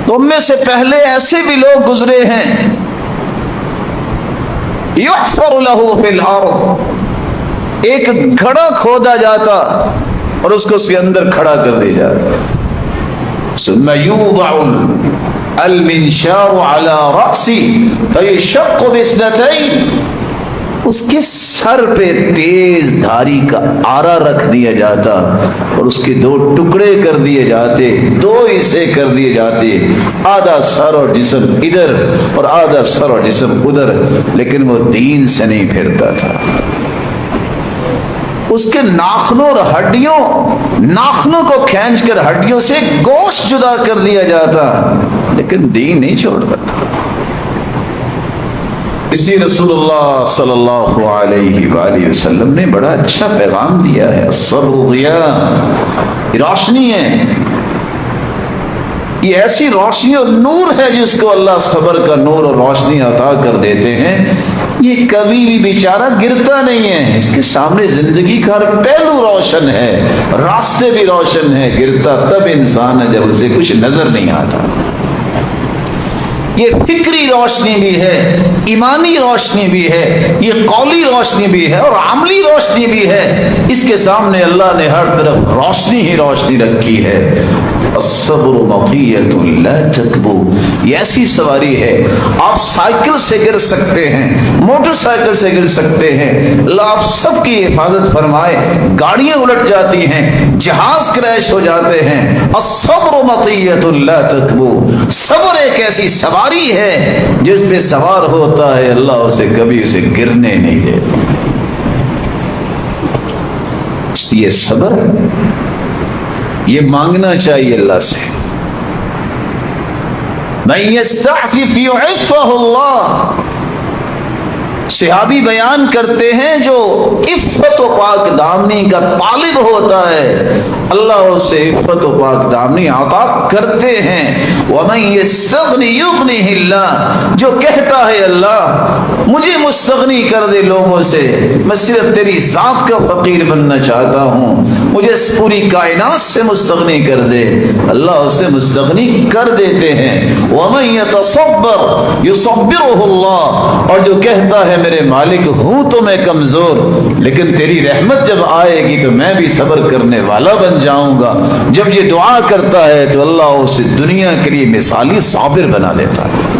तुम में से पहले ऐसे भी लोग गुजरे हैं, युहफर लहू फिल अर्द, एक घड़ा खोदा जाता और उसको उसके अंदर खड़ा कर दिया जाता। सुम्मा यूदअुल अल-मिनशार अला रअसी फयशक्कु बिस्नतैन, उसके सर पे तेज धारी का आरा रख दिया जाता और उसके दो टुकड़े कर दिए जाते, दो हिस्से कर दिए जाते, आधा सर और जिस्म इधर और आधा सर और जिस्म उधर, लेकिन वो दीन से नहीं फिरता था। उसके नाखनों और हड्डियों, नाखनों को खींचकर हड्डियों से गोश्त जुदा कर दिया जाता, लेकिन दीन नहीं छोड़ता था। इसी रसूलुल्लाह सल्लल्लाहु अलैहि वसल्लम ने बड़ा अच्छा पैगाम दिया है। सब्र दिया, रोशनी है, ये ऐसी रोशनी और नूर है जिसको अल्लाह सब्र का नूर और रोशनी अता कर देते हैं। ये कभी भी बेचारा गिरता नहीं है, इसके सामने जिंदगी का हर पहलू रोशन है, रास्ते भी रोशन है। गिरता तब इंसान है जब उसे कुछ नजर नहीं आता। ये फिक्री रोशनी भी है, ईमानी रोशनी भी है, ये कौली रोशनी भी है और अमली रोशनी भी है। इसके सामने अल्लाह ने हर तरफ रोशनी ही रोशनी रखी है। अस्सब्रु मतियतुन ला तकबू, ये ऐसी सवारी है, आप साइकिल से गिर सकते हैं, मोटरसाइकिल से गिर सकते हैं, अल्लाह आप सबकी हिफाजत फरमाए। गाड़ियां उलट जाती हैं, जहाज क्रैश हो जाते हैं। अस्सब्रु मतियतुन ला तकबू, सब्र एक ऐसी सवारी है जिसमें सवार होता है अल्लाह उसे कभी उसे गिरने नहीं देता। इसलिए सब्र ये मांगना चाहिए अल्लाह से। मैं यस्तअफिफ युअफ़्फ़हुल्लाह, सहाबी बयान करते हैं जो इफ़्फ़त व पाक दामनी का तालिब होता है अल्लाह उसे इफ़्फ़त व पाक दामनी अता करते हैं। वमन यस्तग़नी युग़निहिल्लाह, जो कहता है अल्लाह मुझे मुस्तग़नी कर दे लोगों से, मैं सिर्फ तेरी ज़ात का फ़कीर बनना चाहता हूँ, मुझे इस पूरी कायनात से मुस्तग़नी कर दे, अल्लाह उसे मुस्तग़नी कर देते हैं। वमन यतसब्बर युसब्बिरुहुल्लाह, और जो कहता है मेरे मालिक हूँ तो मैं कमजोर, लेकिन तेरी रहमत जब आएगी तो मैं भी सब्र करने वाला बन जाऊंगा। जब ये दुआ करता है तो अल्लाह उसे दुनिया के लिए मिसाली साबिर बना देता है।